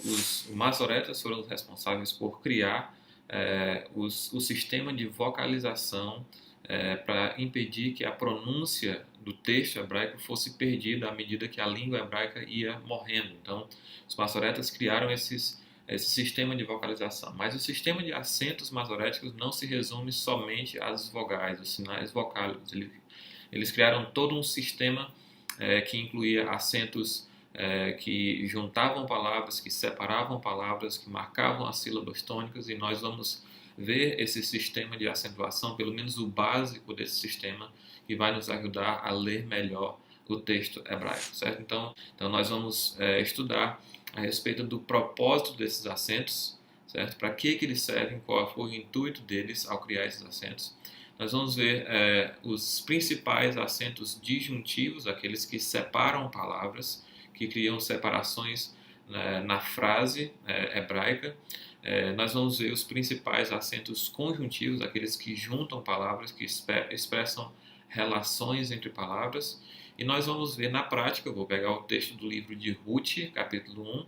Os masoretas foram os responsáveis por criar o sistema de vocalização para impedir que a pronúncia do texto hebraico fosse perdida à medida que a língua hebraica ia morrendo. Então, os masoretas criaram esse sistema de vocalização. Mas o sistema de acentos masoréticos não se resume somente às vogais, aos sinais vocálicos. Eles criaram todo um sistema que incluía acentos que juntavam palavras, que separavam palavras, que marcavam as sílabas tônicas, e nós vamos ver esse sistema de acentuação, pelo menos o básico desse sistema, que vai nos ajudar a ler melhor o texto hebraico, certo? Então nós vamos estudar a respeito do propósito desses acentos, certo? Para que eles servem, qual foi o intuito deles ao criar esses acentos. Nós vamos ver os principais acentos disjuntivos, aqueles que separam palavras, que criam separações na frase hebraica. Nós vamos ver os principais acentos conjuntivos, aqueles que juntam palavras, que expressam relações entre palavras. E nós vamos ver na prática, eu vou pegar o texto do livro de Ruth, capítulo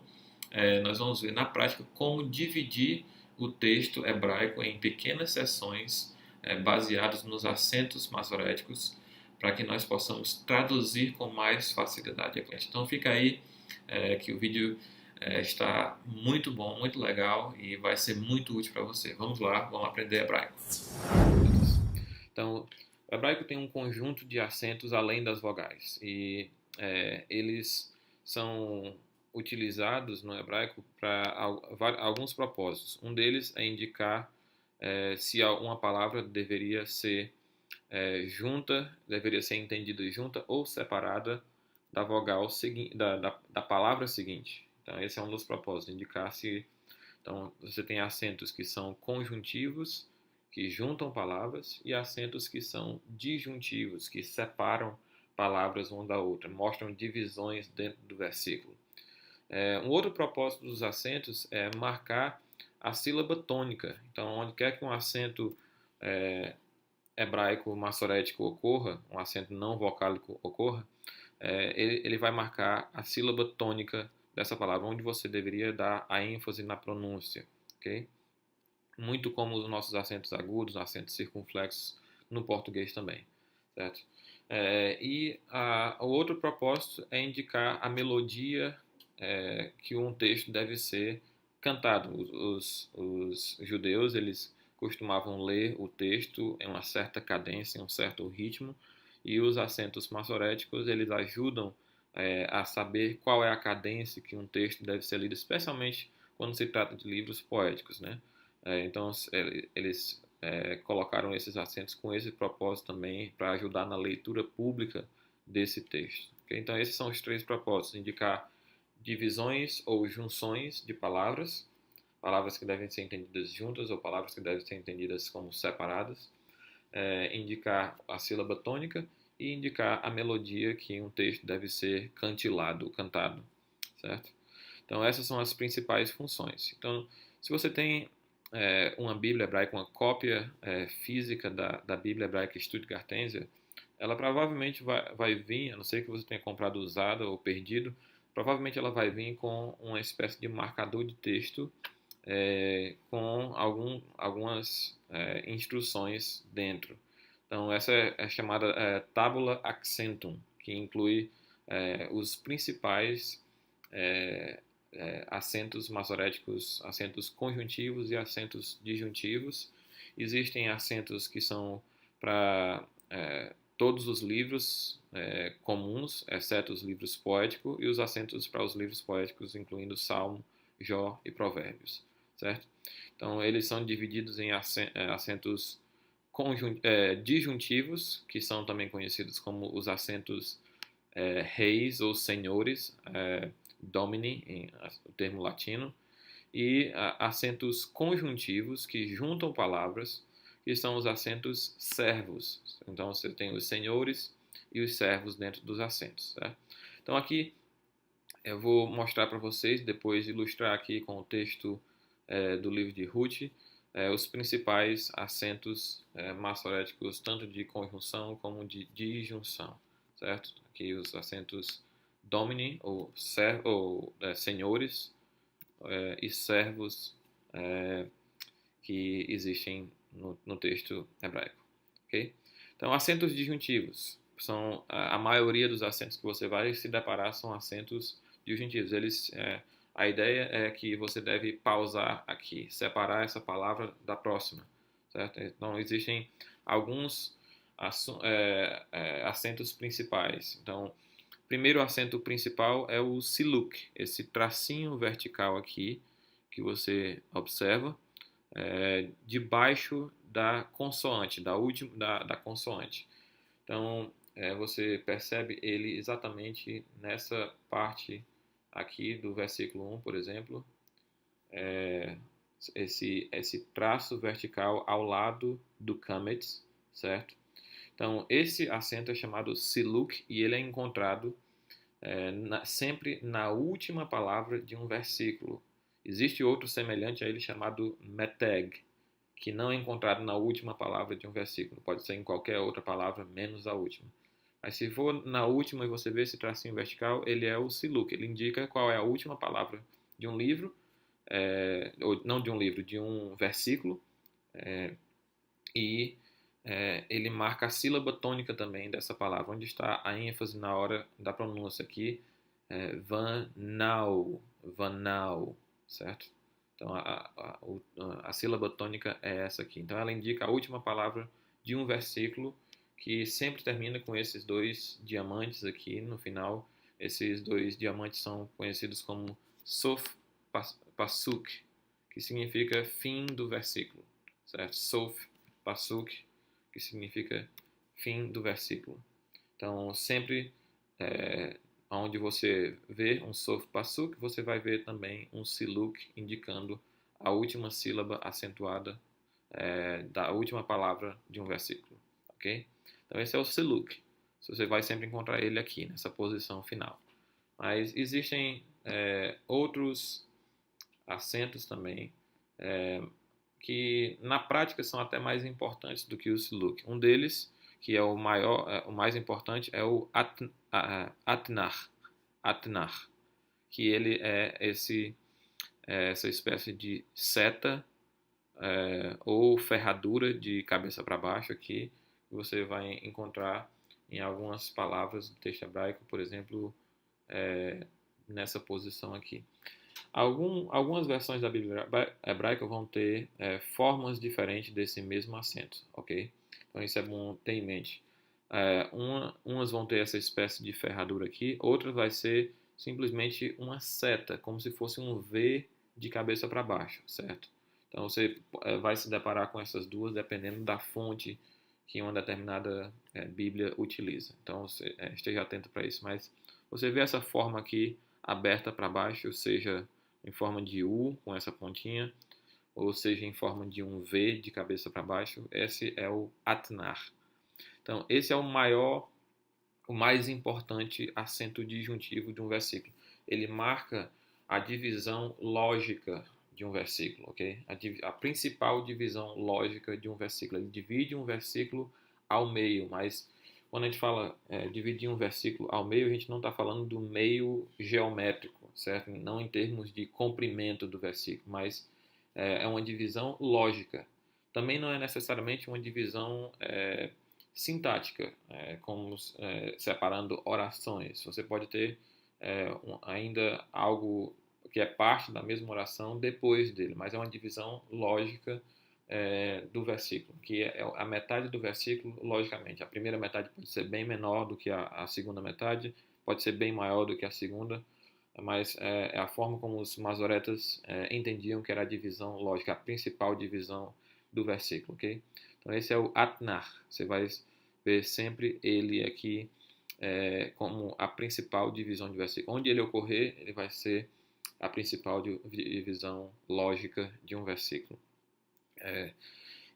1, nós vamos ver na prática como dividir o texto hebraico em pequenas seções baseadas nos acentos masoréticos, para que nós possamos traduzir com mais facilidade. Então fica aí que o vídeo está muito bom, muito legal e vai ser muito útil para você. Vamos lá, vamos aprender hebraico. Então, o hebraico tem um conjunto de acentos além das vogais e eles são utilizados no hebraico para alguns propósitos. Um deles é indicar se uma palavra deveria ser junta, deveria ser entendida junta ou separada da vogal seguinte, da palavra seguinte. Então, esse é um dos propósitos, indicar se. Então, você tem acentos que são conjuntivos, que juntam palavras, e acentos que são disjuntivos, que separam palavras uma da outra, mostram divisões dentro do versículo. Um outro propósito dos acentos é marcar a sílaba tônica. Então, onde quer que um acento hebraico massorético ocorra, um acento não vocálico ocorra, ele vai marcar a sílaba tônica dessa palavra, onde você deveria dar a ênfase na pronúncia, ok? Muito como os nossos acentos agudos, acentos circunflexos no português também, certo? O outro propósito é indicar a melodia que um texto deve ser cantado. Os judeus, eles costumavam ler o texto em uma certa cadência, em um certo ritmo, e os acentos massoréticos, eles ajudam a saber qual é a cadência que um texto deve ser lido, especialmente quando se trata de livros poéticos, né? Então, eles colocaram esses acentos com esse propósito também, para ajudar na leitura pública desse texto. Okay? Então, esses são os três propósitos: indicar divisões ou junções de palavras, palavras que devem ser entendidas juntas ou palavras que devem ser entendidas como separadas, indicar a sílaba tônica e indicar a melodia que um texto deve ser cantilado, cantado, certo? Então, essas são as principais funções. Então, se você tem uma Bíblia hebraica, uma cópia física da Bíblia hebraica Stuttgartenser, ela provavelmente vai vir, a não ser que você tenha comprado usada ou perdido, provavelmente ela vai vir com uma espécie de marcador de texto com algumas instruções dentro. Então, essa é chamada Tabula Accentum, que inclui os principais acentos massoréticos, acentos conjuntivos e acentos disjuntivos. Existem acentos que são para todos os livros comuns, exceto os livros poéticos, e os acentos para os livros poéticos, incluindo Salmo, Jó e Provérbios, certo? Então, eles são divididos em acentos disjuntivos, que são também conhecidos como os acentos reis ou senhores, domini, o termo latino, e acentos conjuntivos, que juntam palavras, que são os acentos servos. Então, você tem os senhores e os servos dentro dos acentos, certo? Então, aqui eu vou mostrar para vocês, depois de ilustrar aqui com o texto do livro de Ruth, os principais acentos massoréticos, tanto de conjunção como de disjunção, certo? Aqui os acentos domini, ou senhores, e servos que existem no texto hebraico. Okay? Então, acentos disjuntivos são a maioria dos acentos que você vai se deparar são acentos disjuntivos. A ideia é que você deve pausar aqui, separar essa palavra da próxima, certo? Então, existem alguns acentos principais. Então, o primeiro acento principal é o siluk, esse tracinho vertical aqui que você observa debaixo da consoante, da consoante. Então, você percebe ele exatamente nessa parte aqui do versículo 1, por exemplo, esse traço vertical ao lado do kametz, certo? Então, esse acento é chamado siluk e ele é encontrado sempre na última palavra de um versículo. Existe outro semelhante a ele chamado meteg, que não é encontrado na última palavra de um versículo. Pode ser em qualquer outra palavra, menos a última. Mas se for na última e você vê esse tracinho vertical, ele é o siluk. Ele indica qual é a última palavra de um livro, ou não de um livro, de um versículo, e ele marca a sílaba tônica também dessa palavra, onde está a ênfase na hora da pronúncia aqui, vanau, vanau, certo? Então a sílaba tônica é essa aqui. Então ela indica a última palavra de um versículo que sempre termina com esses dois diamantes aqui no final. Esses dois diamantes são conhecidos como sof pasuk, que significa fim do versículo, certo? Sof pasuk, que significa fim do versículo. Então, sempre onde você vê um sof pasuk, você vai ver também um siluk indicando a última sílaba acentuada da última palavra de um versículo, ok? Então, esse é o siluk. Você vai sempre encontrar ele aqui, nessa posição final. Mas existem outros acentos também que na prática são até mais importantes do que o siluk. Um deles, que é o mais importante, é o atnar, que ele é essa espécie de seta ou ferradura de cabeça para baixo aqui, que você vai encontrar em algumas palavras do texto hebraico, por exemplo, nessa posição aqui. Algumas versões da Bíblia hebraica vão ter formas diferentes desse mesmo acento, ok? Então isso é bom ter em mente. Umas vão ter essa espécie de ferradura aqui, outras vai ser simplesmente uma seta, como se fosse um V de cabeça para baixo, certo? Então você vai se deparar com essas duas dependendo da fonte que uma determinada Bíblia utiliza. Então esteja atento para isso. Mas você vê essa forma aqui aberta para baixo, seja em forma de U com essa pontinha, ou seja em forma de um V de cabeça para baixo. Esse é o atnar. Então esse é o mais importante acento disjuntivo de um versículo. Ele marca a divisão lógica de um versículo, ok? A principal divisão lógica de um versículo. Ele divide um versículo ao meio, mas quando a gente fala dividir um versículo ao meio, a gente não está falando do meio geométrico, certo? Não em termos de comprimento do versículo, mas é uma divisão lógica. Também não é necessariamente uma divisão sintática, como separando orações. Você pode ter ainda algo que é parte da mesma oração depois dele, mas é uma divisão lógica do versículo, que é a metade do versículo, logicamente. A primeira metade pode ser bem menor do que a segunda metade, pode ser bem maior do que a segunda, mas é a forma como os masoretas entendiam que era a divisão lógica, a principal divisão do versículo, ok? Então esse é o atnar. Você vai ver sempre ele aqui como a principal divisão de versículo. Onde ele ocorrer, ele vai ser a principal divisão lógica de um versículo.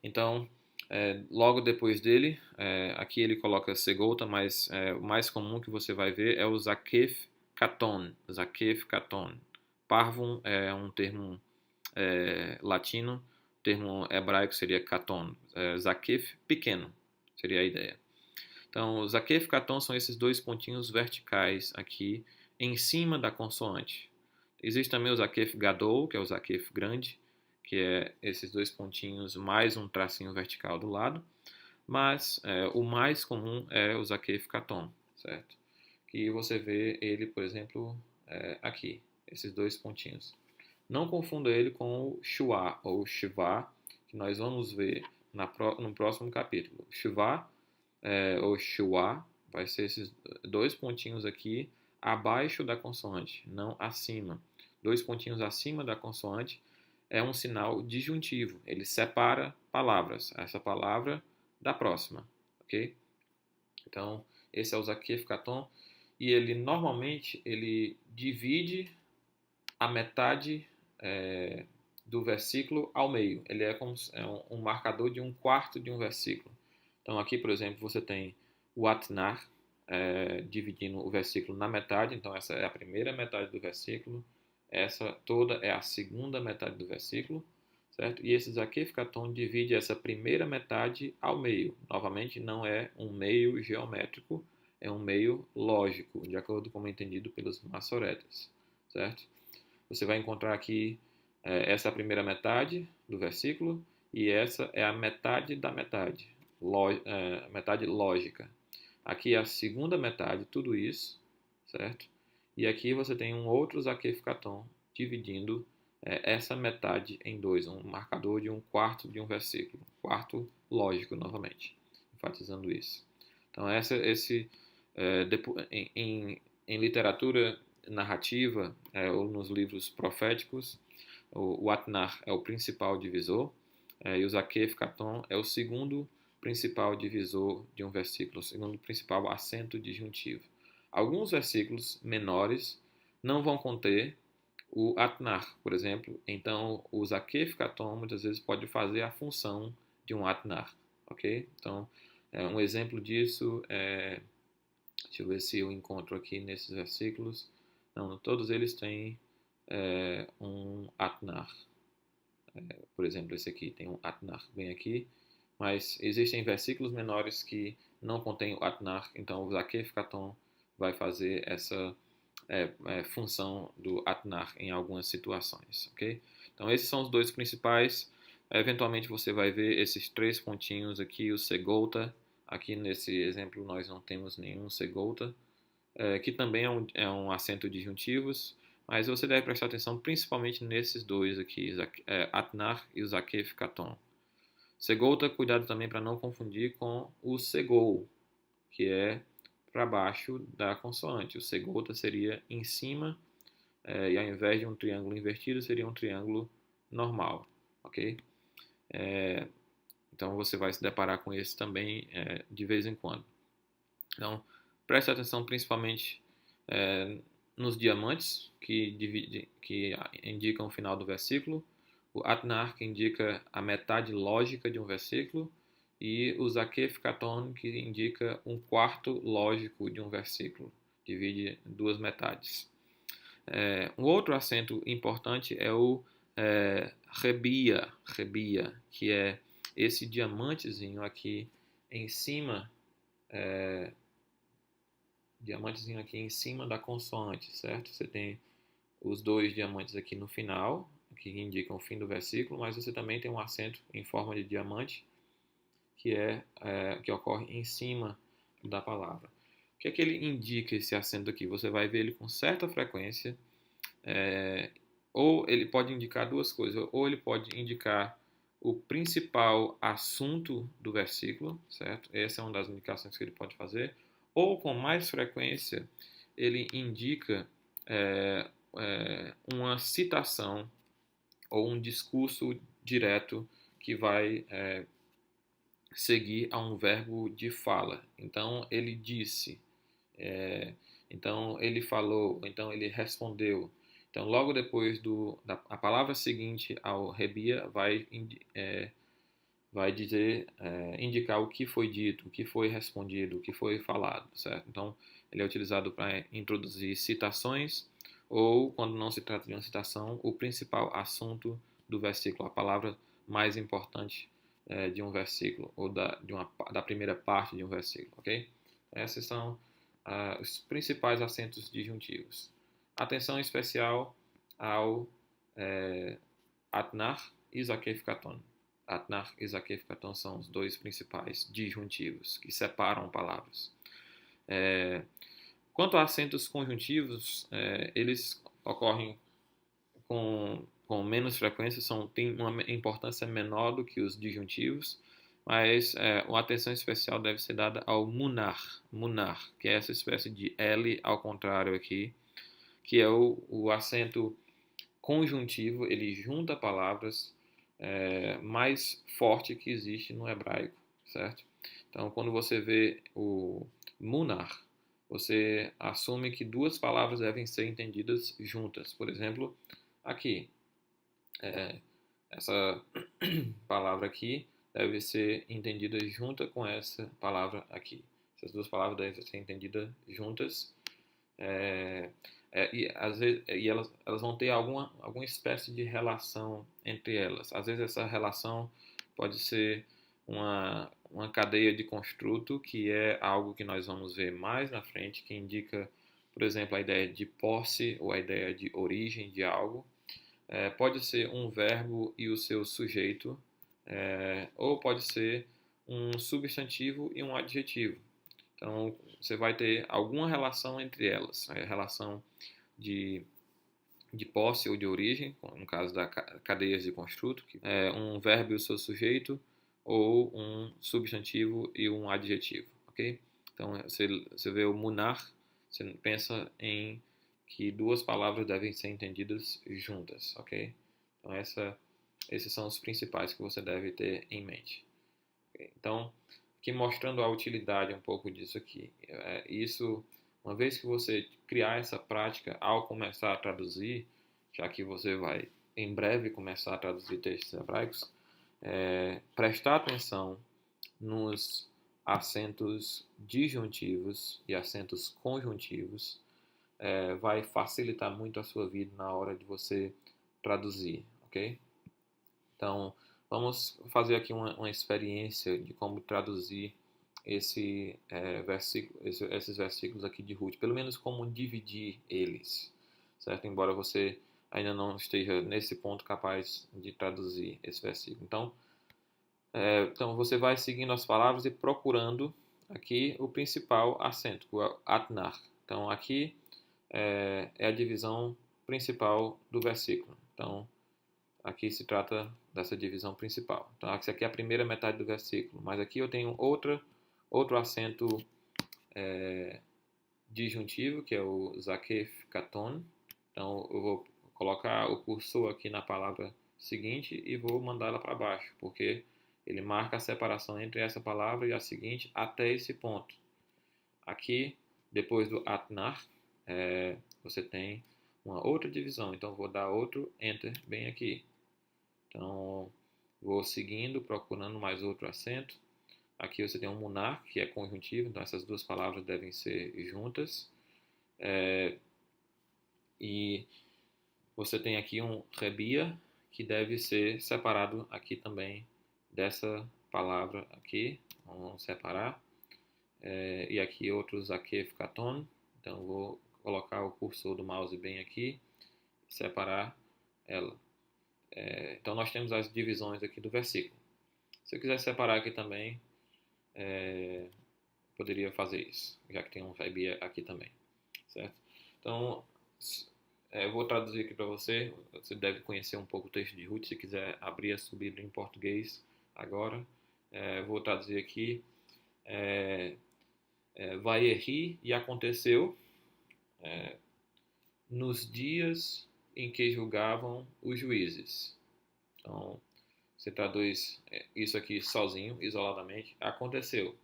Então, logo depois dele, aqui ele coloca segolta, mas o mais comum que você vai ver é o zakef katon. Zakef katon. Parvum é um termo latino, o termo hebraico seria katon. Zakef, pequeno, seria a ideia. Então, o zakef e katon são esses dois pontinhos verticais aqui em cima da consoante. Existe também o Zakef Gadol, que é o Zakef grande, que é esses dois pontinhos mais um tracinho vertical do lado. Mas o mais comum é o Zakef Katon, certo? Que você vê ele, por exemplo, aqui, esses dois pontinhos. Não confunda ele com o Shua ou Shiva, que nós vamos ver no próximo capítulo. Shiva ou Shua vai ser esses dois pontinhos aqui abaixo da consoante, não acima. Dois pontinhos acima da consoante é um sinal disjuntivo. Ele separa palavras, essa palavra da próxima, ok? Então, esse é o Zakef Katon e ele normalmente ele divide a metade do versículo ao meio. Ele é como um marcador de um quarto de um versículo. Então, aqui, por exemplo, você tem o Atnar dividindo o versículo na metade. Então, essa é a primeira metade do versículo. Essa toda é a segunda metade do versículo, certo? E esse Zakef Katon divide essa primeira metade ao meio. Novamente, não é um meio geométrico, é um meio lógico, de acordo com o entendido pelos maçoretas, certo? Você vai encontrar aqui essa é a primeira metade do versículo e essa é a metade da metade, metade lógica. Aqui é a segunda metade, tudo isso, certo? E aqui você tem um outro Zakef Katon dividindo essa metade em dois, um marcador de um quarto de um versículo, quarto lógico novamente, enfatizando isso. Então em literatura narrativa ou nos livros proféticos, o Atnar é o principal divisor e o Zakef Katon é o segundo principal divisor de um versículo, o segundo principal acento disjuntivo. Alguns versículos menores não vão conter o Atnar, por exemplo. Então, o Zakef Katon muitas vezes pode fazer a função de um Atnar, ok? Então, um exemplo disso é... Deixa eu ver se eu encontro aqui nesses versículos. Não, todos eles têm um Atnar. Por exemplo, esse aqui tem um Atnar bem aqui. Mas existem versículos menores que não contêm o Atnar. Então, o Zakef Katon vai fazer essa função do Atnar em algumas situações, ok? Então, esses são os dois principais. Eventualmente, você vai ver esses três pontinhos aqui, o Segolta. Aqui nesse exemplo, nós não temos nenhum Segolta, que também é um acento disjuntivos, mas você deve prestar atenção principalmente nesses dois aqui, Atnar e o Zakef Katon. Segolta, cuidado também para não confundir com o Segol, que é para baixo da consoante. O Segolta seria em cima, e ao invés de um triângulo invertido, seria um triângulo normal, ok? Então você vai se deparar com esse também de vez em quando. Então, preste atenção principalmente nos diamantes, que indicam o final do versículo, o Atnar, que indica a metade lógica de um versículo, e o Zakef Katon, que indica um quarto lógico de um versículo, divide duas metades. Um outro acento importante é o Rebia, que é esse diamantezinho aqui em cima, diamantezinho aqui em cima da consoante, certo? Você tem os dois diamantes aqui no final, que indicam o fim do versículo, mas você também tem um acento em forma de diamante, que ocorre em cima da palavra. O que é que ele indica, esse acento aqui? Você vai ver ele com certa frequência, ou ele pode indicar duas coisas, ou ele pode indicar o principal assunto do versículo, certo? Essa é uma das indicações que ele pode fazer, ou com mais frequência ele indica uma citação ou um discurso direto que vai seguir a um verbo de fala. Então, ele disse, então ele falou, então ele respondeu. Então, logo depois a palavra seguinte ao rebia vai dizer, indicar o que foi dito, o que foi respondido, o que foi falado, certo? Então, ele é utilizado para introduzir citações ou, quando não se trata de uma citação, o principal assunto do versículo, a palavra mais importante de um versículo ou da primeira parte de um versículo, ok? Esses são os principais acentos disjuntivos. Atenção especial ao Atnar e Zakef Katon. Atnar e Zakef Katon são os dois principais disjuntivos que separam palavras. Quanto a acentos conjuntivos, eles ocorrem com menos frequência, têm uma importância menor do que os disjuntivos, mas uma atenção especial deve ser dada ao munar, que é essa espécie de L ao contrário aqui, que é o acento conjuntivo, ele junta palavras mais forte que existe no hebraico, certo? Então, quando você vê o munar, você assume que duas palavras devem ser entendidas juntas. Por exemplo, aqui, essa palavra aqui deve ser entendida junta com essa palavra aqui. Essas duas palavras devem ser entendidas juntas. E às vezes elas vão ter alguma espécie de relação entre elas. Às vezes essa relação pode ser uma cadeia de construto, que é algo que nós vamos ver mais na frente, que indica, por exemplo, a ideia de posse ou a ideia de origem de algo. Pode ser um verbo e o seu sujeito, ou pode ser um substantivo e um adjetivo. Então, você vai ter alguma relação entre elas, relação de posse ou de origem, no caso da cadeias de construto, que é um verbo e o seu sujeito, ou um substantivo e um adjetivo, ok? Então, você vê o munar, você pensa em que duas palavras devem ser entendidas juntas, ok? Então, esses são os principais que você deve ter em mente. Okay? Então, aqui mostrando a utilidade um pouco disso aqui. Isso, uma vez que você criar essa prática ao começar a traduzir, já que você vai em breve começar a traduzir textos hebraicos, prestar atenção nos acentos disjuntivos e acentos conjuntivos vai facilitar muito a sua vida na hora de você traduzir, ok? Então, vamos fazer aqui uma experiência de como traduzir esses versículos aqui de Ruth, pelo menos como dividir eles, certo? Embora você ainda não esteja nesse ponto capaz de traduzir esse versículo. Então você vai seguindo as palavras e procurando aqui o principal acento, o atnar. Então aqui é a divisão principal do versículo. Então aqui se trata dessa divisão principal. Então essa aqui é a primeira metade do versículo, mas aqui eu tenho outro acento disjuntivo, que é o zakef katon. Então eu vou colocar o cursor aqui na palavra seguinte e vou mandá-la para baixo, porque ele marca a separação entre essa palavra e a seguinte até esse ponto. Aqui, depois do atnar, você tem uma outra divisão. Então vou dar outro enter bem aqui. Então vou seguindo, procurando mais outro acento. Aqui você tem um munar, que é conjuntivo, então essas duas palavras devem ser juntas. E você tem aqui um rebia, que deve ser separado aqui também dessa palavra aqui. Vamos separar. E aqui outros zakef katon. Então vou colocar o cursor do mouse bem aqui e separar ela. Então nós temos as divisões aqui do versículo. Se eu quiser separar aqui também, poderia fazer isso, já que tem um rebia aqui também, certo? Então eu vou traduzir aqui para você. Você deve conhecer um pouco o texto de Ruth. Se quiser abrir a sua Bíblia em português agora, vou traduzir aqui. Vai errir e aconteceu nos dias em que julgavam os juízes. Então, você traduz isso aqui sozinho, isoladamente. Aconteceu.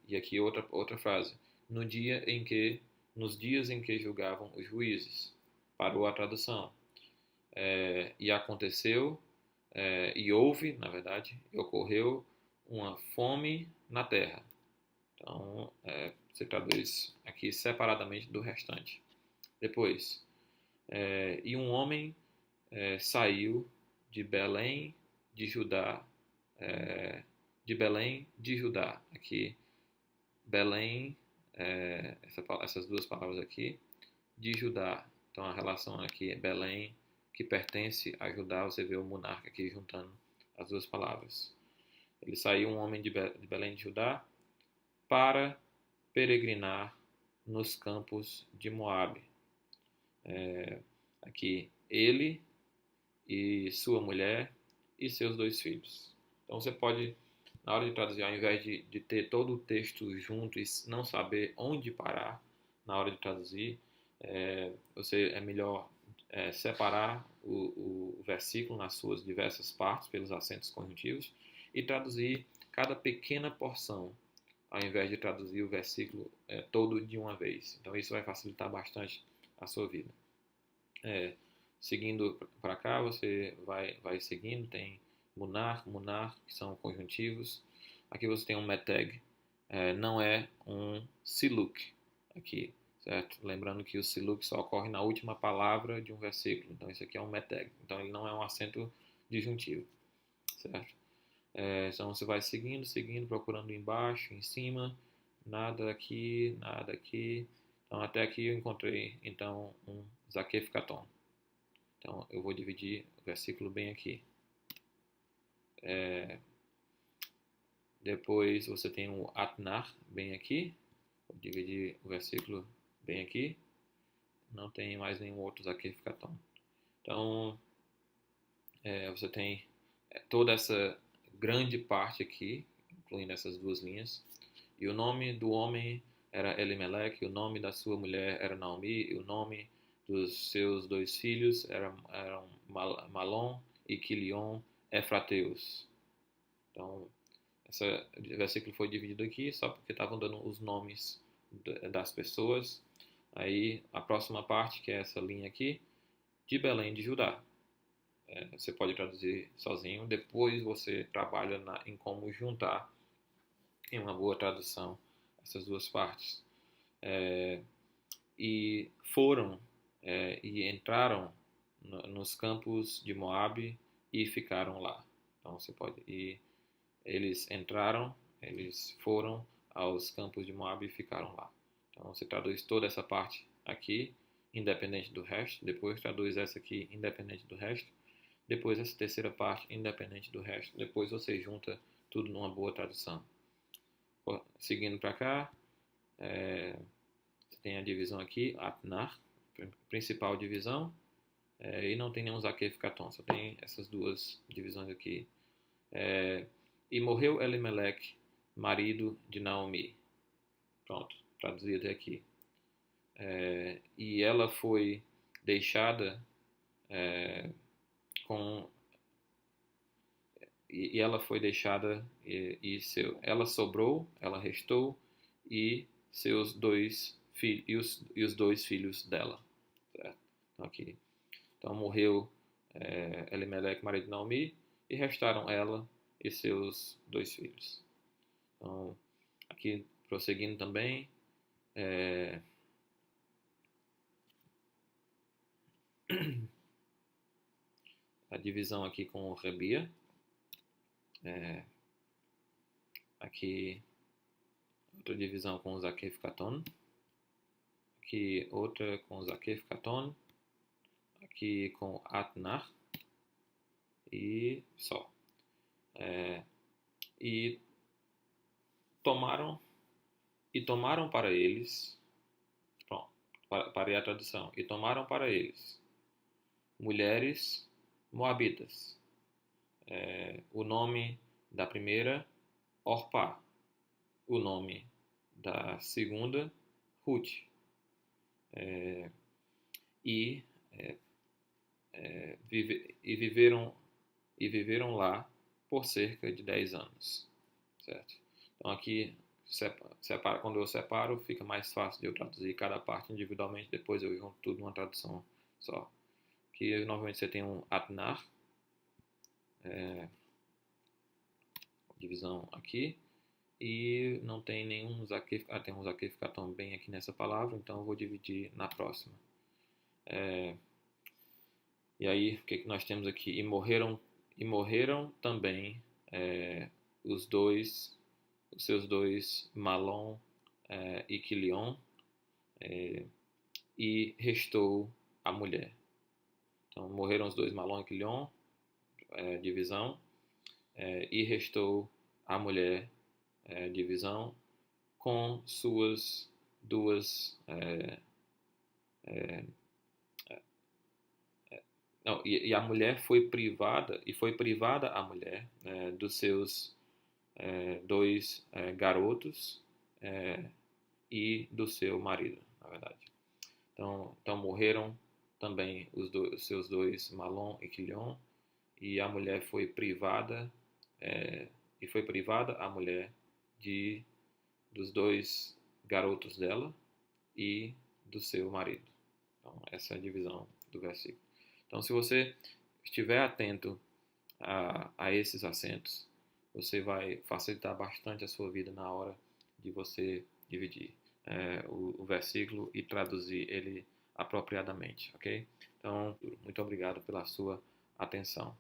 E aqui outra frase. Nos dias em que julgavam os juízes. Parou a tradução. E aconteceu, e houve, na verdade, e ocorreu uma fome na terra. Então, você traduz aqui separadamente do restante. Depois, e um homem saiu de Belém de Judá, Aqui, Belém, essas duas palavras aqui, de Judá. Então a relação aqui é Belém, que pertence a Judá. Você vê o monarca aqui juntando as duas palavras. Ele saiu, um homem de Belém de Judá, para peregrinar nos campos de Moabe. Aqui, ele e sua mulher e seus 2 filhos. Então você pode, na hora de traduzir, ao invés de ter todo o texto junto e não saber onde parar na hora de traduzir, é melhor separar o versículo nas suas diversas partes pelos acentos conjuntivos e traduzir cada pequena porção, ao invés de traduzir o versículo todo de uma vez. Então isso vai facilitar bastante a sua vida. Seguindo para cá, você vai seguindo, tem munar, que são conjuntivos. Aqui você tem um meteg, não é um siluk aqui, certo? Lembrando que o siluk só ocorre na última palavra de um versículo, então isso aqui é um meteg, então ele não é um acento disjuntivo, certo? Então você vai seguindo, procurando embaixo, em cima, nada aqui, nada aqui. Então até aqui eu encontrei então um zakef katon. Então eu vou dividir o versículo bem aqui. Depois você tem o atnar bem aqui. Vou dividir o versículo bem aqui. Não tem mais nenhum outro zakef katon. Então você tem toda essa grande parte aqui, incluindo essas 2 linhas. E o nome do homem era Elimelec, o nome da sua mulher era Naomi, e o nome dos seus 2 filhos eram Malom e Quilion Efrateus. Então, esse versículo foi dividido aqui só porque estavam dando os nomes das pessoas. Aí, a próxima parte, que é essa linha aqui, de Belém de Judá. Você pode traduzir sozinho, depois você trabalha em como juntar em uma boa tradução essas 2 partes. E foram e entraram nos campos de Moabe e ficaram lá. Então você pode ir. Eles entraram, eles foram aos campos de Moabe e ficaram lá. Então você traduz toda essa parte aqui, independente do resto. Depois traduz essa aqui, independente do resto. Depois essa terceira parte, independente do resto. Depois você junta tudo numa boa tradução. Seguindo para cá, você tem a divisão aqui, Atnar, principal divisão, e não tem nenhum Zakef Katon, só tem essas 2 divisões aqui. E morreu Elimelec, marido de Naomi. Pronto, traduzi até aqui. E ela foi deixada e ela foi deixada ela sobrou, ela restou e seus 2 filhos e os 2 filhos dela, certo? Então morreu Elimelec, marido de Naomi, e restaram ela e seus 2 filhos. Então aqui prosseguindo também, a divisão aqui com o Rebia. Aqui outra divisão com o Zakef Katon. Aqui outra com o Zakef Katon. Aqui com Atnar. E só. E tomaram para eles. Pronto, parei a tradução. E tomaram para eles mulheres moabitas. O nome da primeira, Orpá. O nome da segunda, Ruth. E viveram lá por cerca de 10 anos. Certo? Então aqui, quando eu separo, fica mais fácil de eu traduzir cada parte individualmente, depois eu junto tudo numa tradução só. Aqui, novamente, você tem um Atnar, divisão aqui, e não tem nenhum Zakef, tem um Zakef Katon bem aqui nessa palavra, então eu vou dividir na próxima. E aí, o que nós temos aqui? E morreram também os seus 2, Malom e Quilion, e restou a mulher. Então, morreram os dois, Malom e Quilion, divisão, e restou a mulher, divisão, com suas duas. Não, e a mulher foi privada, e foi privada a mulher dos seus dois garotos e do seu marido, na verdade. Então morreram também os seus dois, Malom e Quilion, e a mulher foi privada, e foi privada a mulher dos dois garotos dela e do seu marido. Então, essa é a divisão do versículo. Então, se você estiver atento a esses acentos, você vai facilitar bastante a sua vida na hora de você dividir o versículo e traduzir ele apropriadamente, ok? Então, muito obrigado pela sua atenção.